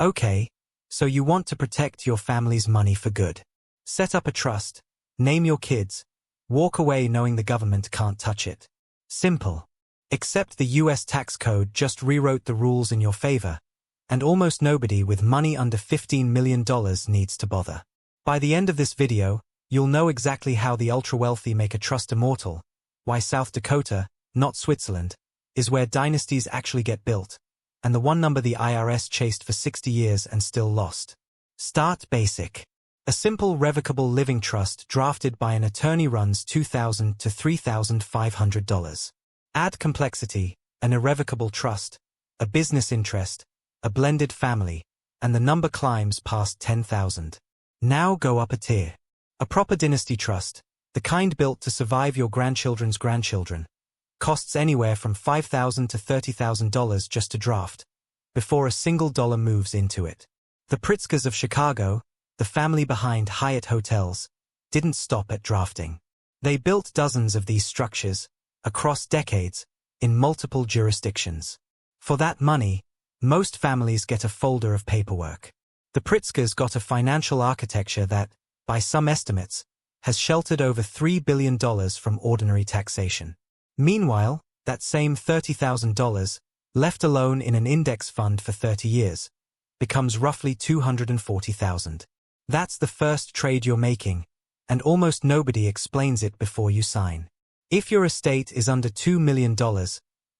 Okay, so you want to protect your family's money for good. Set up a trust, name your kids, walk away knowing the government can't touch it. Simple. Except the US tax code just rewrote the rules in your favor, and almost nobody with money under $15 million needs to bother. By the end of this video, you'll know exactly how the ultra-wealthy make a trust immortal, why South Dakota, not Switzerland, is where dynasties actually get built, and the one number the IRS chased for 60 years and still lost. Start basic. A simple revocable living trust drafted by an attorney runs $2,000 to $3,500. Add complexity, an irrevocable trust, a business interest, a blended family, and the number climbs past 10,000. Now go up a tier. A proper dynasty trust, the kind built to survive your grandchildren's grandchildren, costs anywhere from $5,000 to $30,000 just to draft, before a single dollar moves into it. The Pritzkers of Chicago, the family behind Hyatt Hotels, didn't stop at drafting. They built dozens of these structures, across decades, in multiple jurisdictions. For that money, most families get a folder of paperwork. The Pritzkers got a financial architecture that, by some estimates, has sheltered over $3 billion from ordinary taxation. Meanwhile, that same $30,000, left alone in an index fund for 30 years, becomes roughly $240,000. That's the first trade you're making, and almost nobody explains it before you sign. If your estate is under $2 million,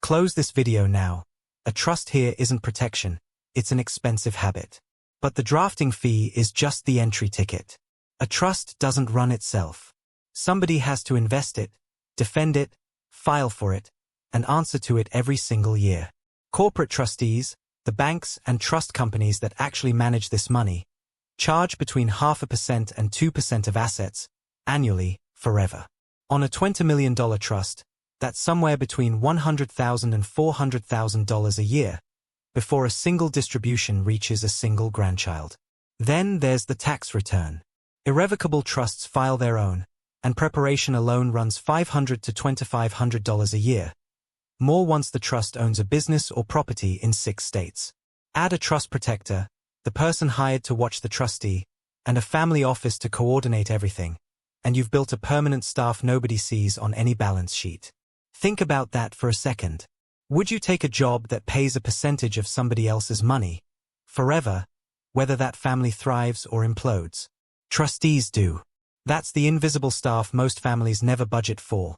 close this video now. A trust here isn't protection, it's an expensive habit. But the drafting fee is just the entry ticket. A trust doesn't run itself. Somebody has to invest it, defend it, file for it, and answer to it every single year. Corporate trustees, the banks and trust companies that actually manage this money, charge between 0.5% and 2% of assets, annually, forever. On a $20 million trust, that's somewhere between $100,000 and $400,000 a year, before a single distribution reaches a single grandchild. Then there's the tax return. Irrevocable trusts file their own, and preparation alone runs $500 to $2,500 a year. More once the trust owns a business or property in 6 states. Add a trust protector, the person hired to watch the trustee, and a family office to coordinate everything, and you've built a permanent staff nobody sees on any balance sheet. Think about that for a second. Would you take a job that pays a percentage of somebody else's money, forever, whether that family thrives or implodes? Trustees do. That's the invisible staff most families never budget for.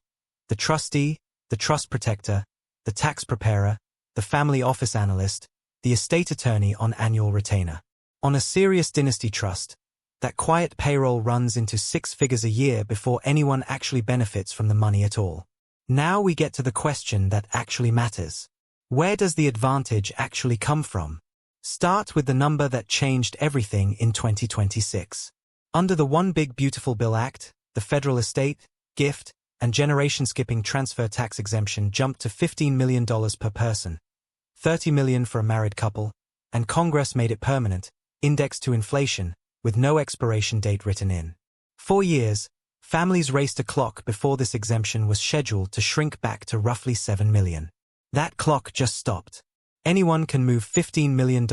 The trustee, the trust protector, the tax preparer, the family office analyst, the estate attorney on annual retainer. On a serious dynasty trust, that quiet payroll runs into 6 figures a year before anyone actually benefits from the money at all. Now we get to the question that actually matters. Where does the advantage actually come from? Start with the number that changed everything in 2026. Under the One Big Beautiful Bill Act, the federal estate, gift, and generation-skipping transfer tax exemption jumped to $15 million per person, $30 million for a married couple, and Congress made it permanent, indexed to inflation, with no expiration date written in. 4 years, families raced a clock before this exemption was scheduled to shrink back to roughly $7 million. That clock just stopped. Anyone can move $15 million,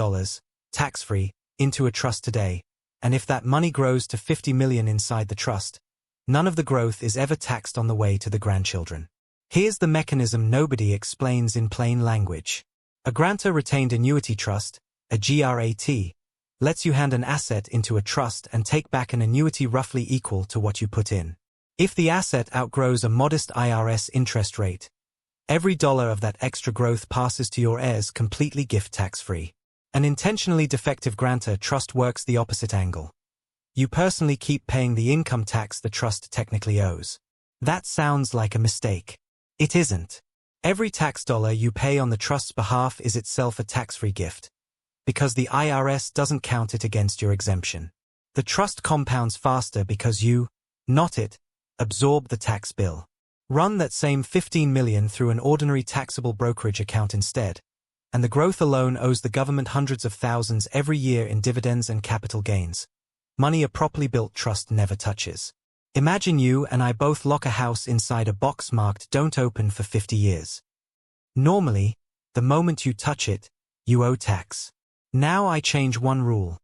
tax-free, into a trust today, and if that money grows to $50 million inside the trust, none of the growth is ever taxed on the way to the grandchildren. Here's the mechanism nobody explains in plain language. A grantor retained annuity trust, a GRAT, lets you hand an asset into a trust and take back an annuity roughly equal to what you put in. If the asset outgrows a modest IRS interest rate, every dollar of that extra growth passes to your heirs completely gift tax-free. An intentionally defective grantor trust works the opposite angle. You personally keep paying the income tax the trust technically owes. That sounds like a mistake. It isn't. Every tax dollar you pay on the trust's behalf is itself a tax-free gift, because the IRS doesn't count it against your exemption. The trust compounds faster because you, not it, absorb the tax bill. Run that same $15 million through an ordinary taxable brokerage account instead, and the growth alone owes the government hundreds of thousands every year in dividends and capital gains. Money a properly built trust never touches. Imagine you and I both lock a house inside a box marked "Don't Open" for 50 years. Normally, the moment you touch it, you owe tax. Now I change one rule.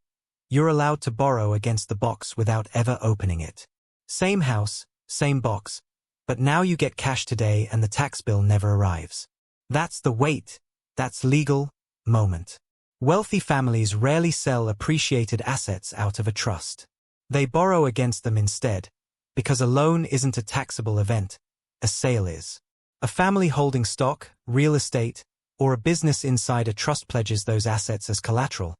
You're allowed to borrow against the box without ever opening it. Same house, same box, but now you get cash today and the tax bill never arrives. That's the wait, that's legal, moment. Wealthy families rarely sell appreciated assets out of a trust. They borrow against them instead, because a loan isn't a taxable event, a sale is. A family holding stock, real estate, or a business inside a trust pledges those assets as collateral,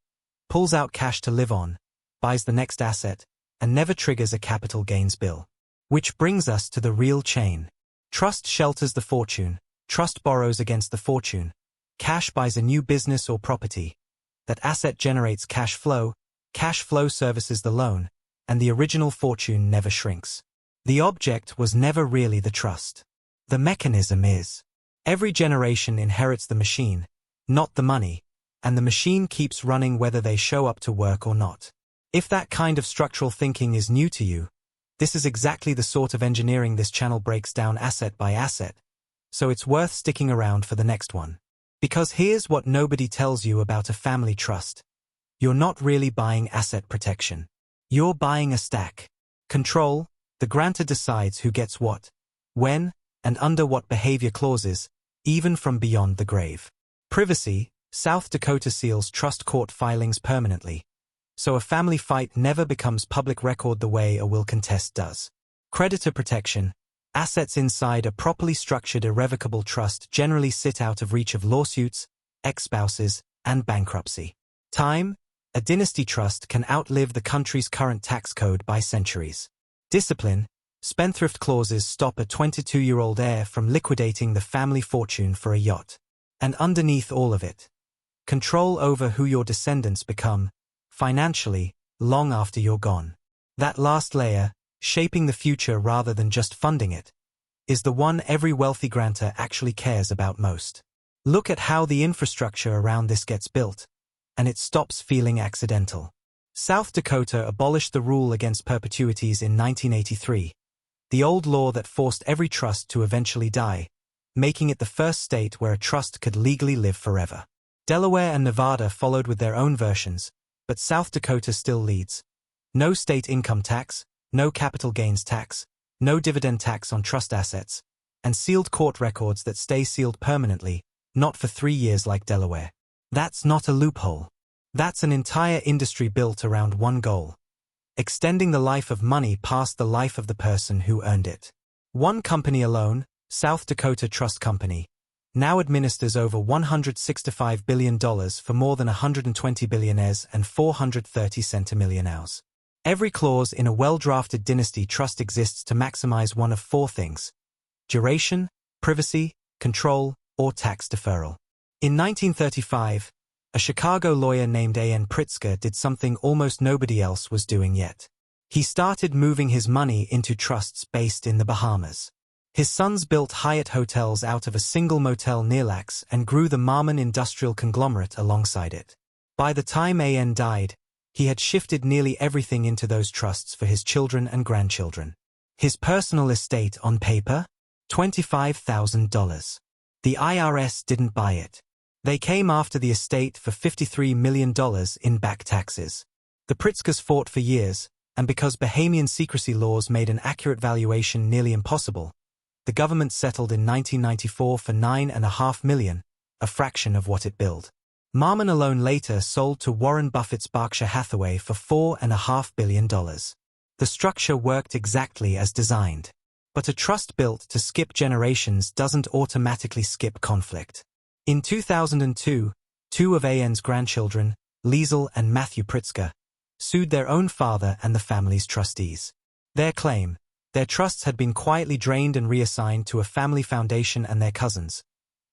pulls out cash to live on, buys the next asset, and never triggers a capital gains bill. Which brings us to the real chain. Trust shelters the fortune, trust borrows against the fortune, cash buys a new business or property, that asset generates cash flow services the loan, and the original fortune never shrinks. The object was never really the trust. The mechanism is. Every generation inherits the machine, not the money, and the machine keeps running whether they show up to work or not. If that kind of structural thinking is new to you, this is exactly the sort of engineering this channel breaks down asset by asset, so it's worth sticking around for the next one. Because here's what nobody tells you about a family trust. You're not really buying asset protection. You're buying a stack. Control, the grantor decides who gets what, when, and under what behavior clauses, even from beyond the grave. Privacy, South Dakota seals trust court filings permanently, so a family fight never becomes public record the way a will contest does. Creditor protection, assets inside a properly structured irrevocable trust generally sit out of reach of lawsuits, ex-spouses, and bankruptcy. Time, a dynasty trust can outlive the country's current tax code by centuries. Discipline, spendthrift clauses stop a 22-year-old heir from liquidating the family fortune for a yacht. And underneath all of it, control over who your descendants become, financially, long after you're gone. That last layer, shaping the future rather than just funding it, is the one every wealthy grantor actually cares about most. Look at how the infrastructure around this gets built, and it stops feeling accidental. South Dakota abolished the rule against perpetuities in 1983, the old law that forced every trust to eventually die, making it the first state where a trust could legally live forever. Delaware and Nevada followed with their own versions, but South Dakota still leads. No state income tax, no capital gains tax, no dividend tax on trust assets, and sealed court records that stay sealed permanently, not for 3 years like Delaware. That's not a loophole. That's an entire industry built around one goal: extending the life of money past the life of the person who earned it. One company alone, South Dakota Trust Company, now administers over $165 billion for more than 120 billionaires and 430 centimillionaires. Every clause in a well-drafted dynasty trust exists to maximize one of 4 things: duration, privacy, control, or tax deferral. In 1935, a Chicago lawyer named A.N. Pritzker did something almost nobody else was doing yet. He started moving his money into trusts based in the Bahamas. His sons built Hyatt hotels out of a single motel near Lax and grew the Marmon industrial conglomerate alongside it. By the time A.N. died, he had shifted nearly everything into those trusts for his children and grandchildren. His personal estate on paper? $25,000. The IRS didn't buy it. They came after the estate for $53 million in back taxes. The Pritzkers fought for years, and because Bahamian secrecy laws made an accurate valuation nearly impossible, the government settled in 1994 for $9.5 million, a fraction of what it billed. Marmon alone later sold to Warren Buffett's Berkshire Hathaway for $4.5 billion. The structure worked exactly as designed. But a trust built to skip generations doesn't automatically skip conflict. In 2002, 2 of A.N.'s grandchildren, Liesl and Matthew Pritzker, sued their own father and the family's trustees. Their claim: their trusts had been quietly drained and reassigned to a family foundation and their cousins,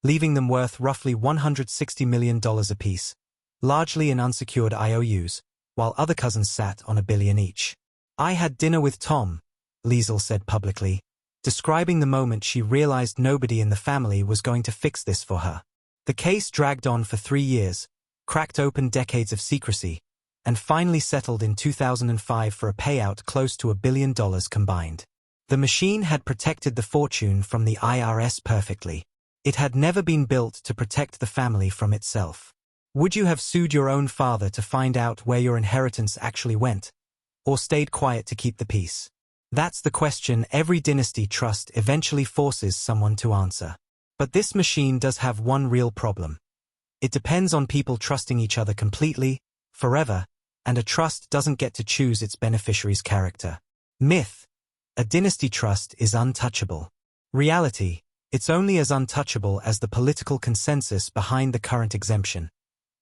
leaving them worth roughly $160 million apiece, largely in unsecured IOUs, while other cousins sat on $1 billion each. "I had dinner with Tom," Liesl said publicly, describing the moment she realized nobody in the family was going to fix this for her. The case dragged on for 3 years, cracked open decades of secrecy, and finally settled in 2005 for a payout close to $1 billion combined. The machine had protected the fortune from the IRS perfectly. It had never been built to protect the family from itself. Would you have sued your own father to find out where your inheritance actually went, or stayed quiet to keep the peace? That's the question every dynasty trust eventually forces someone to answer. But this machine does have one real problem. It depends on people trusting each other completely, forever, and a trust doesn't get to choose its beneficiary's character. Myth: a dynasty trust is untouchable. Reality: it's only as untouchable as the political consensus behind the current exemption,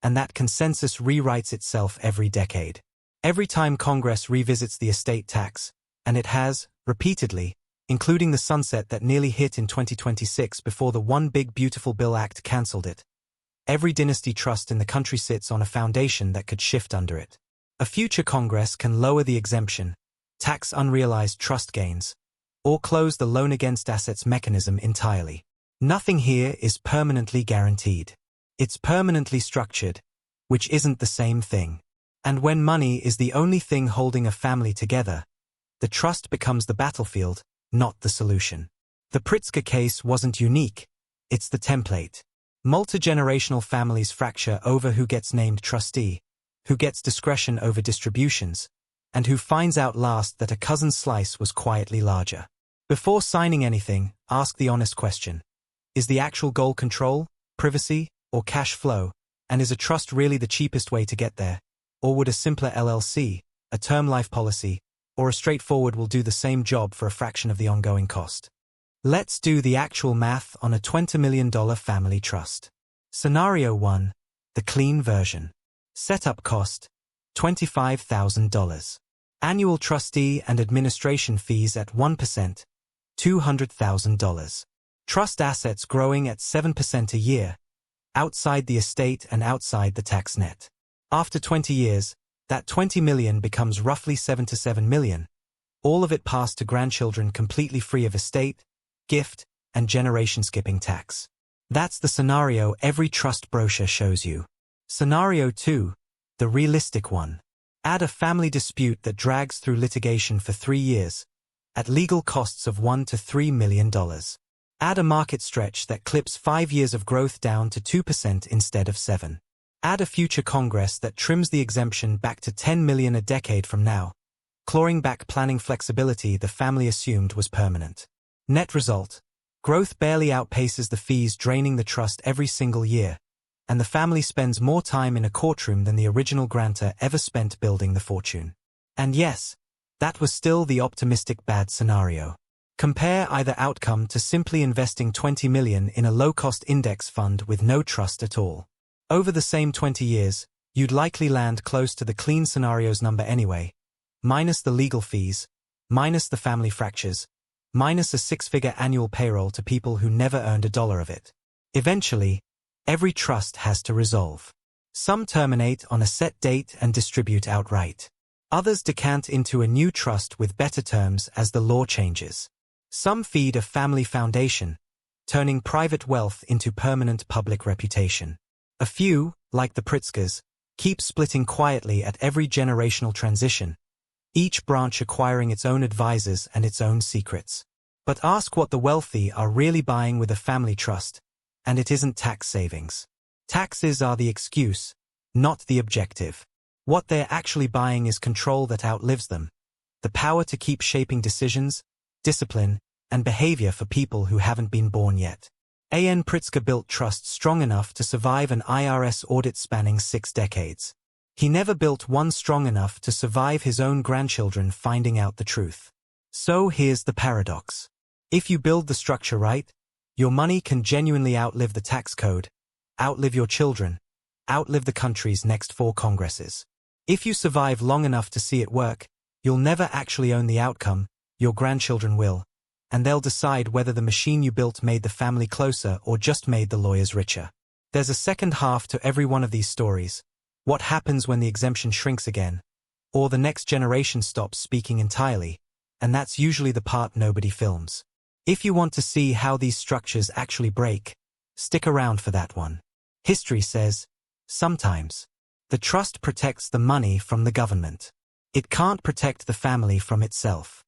and that consensus rewrites itself every decade. Every time Congress revisits the estate tax, and it has, repeatedly, including the sunset that nearly hit in 2026 before the One Big Beautiful Bill Act cancelled it, every dynasty trust in the country sits on a foundation that could shift under it. A future Congress can lower the exemption, tax unrealized trust gains, or close the loan against assets mechanism entirely. Nothing here is permanently guaranteed. It's permanently structured, which isn't the same thing. And when money is the only thing holding a family together, the trust becomes the battlefield, not the solution. The Pritzker case wasn't unique, it's the template. Multi-generational families fracture over who gets named trustee, who gets discretion over distributions, and who finds out last that a cousin's slice was quietly larger. Before signing anything, ask the honest question. Is the actual goal control, privacy, or cash flow, and is a trust really the cheapest way to get there? Or would a simpler LLC, a term life policy, or a straightforward will do the same job for a fraction of the ongoing cost? Let's do the actual math on a $20 million family trust. Scenario 1, the clean version. Setup cost, $25,000. Annual trustee and administration fees at 1%, $200,000. Trust assets growing at 7% a year, outside the estate and outside the tax net. After 20 years, that $20 million becomes roughly $7 to $7 million, all of it passed to grandchildren completely free of estate, gift, and generation-skipping tax. That's the scenario every trust brochure shows you. Scenario 2, the realistic one. Add a family dispute that drags through litigation for 3 years, at legal costs of $1 to $3 million. Add a market stretch that clips 5 years of growth down to 2% instead of 7%. Add a future Congress that trims the exemption back to $10 million a decade from now, clawing back planning flexibility the family assumed was permanent. Net result: growth barely outpaces the fees draining the trust every single year, and the family spends more time in a courtroom than the original grantor ever spent building the fortune. And yes, that was still the optimistic bad scenario. Compare either outcome to simply investing $20 million in a low-cost index fund with no trust at all. Over the same 20 years, you'd likely land close to the clean scenario's number anyway, minus the legal fees, minus the family fractures, minus a 6-figure annual payroll to people who never earned $1 of it. Eventually, every trust has to resolve. Some terminate on a set date and distribute outright. Others decant into a new trust with better terms as the law changes. Some feed a family foundation, turning private wealth into permanent public reputation. A few, like the Pritzkers, keep splitting quietly at every generational transition, each branch acquiring its own advisors and its own secrets. But ask what the wealthy are really buying with a family trust, and it isn't tax savings. Taxes are the excuse, not the objective. What they're actually buying is control that outlives them, the power to keep shaping decisions, discipline, and behavior for people who haven't been born yet. A.N. Pritzker built trust strong enough to survive an IRS audit spanning 6 decades. He never built one strong enough to survive his own grandchildren finding out the truth. So here's the paradox. If you build the structure right, your money can genuinely outlive the tax code, outlive your children, outlive the country's next 4 Congresses. If you survive long enough to see it work, you'll never actually own the outcome, your grandchildren will, and they'll decide whether the machine you built made the family closer or just made the lawyers richer. There's a second half to every one of these stories. What happens when the exemption shrinks again? Or the next generation stops speaking entirely, and that's usually the part nobody films. If you want to see how these structures actually break, stick around for that one. History says, sometimes, the trust protects the money from the government. It can't protect the family from itself.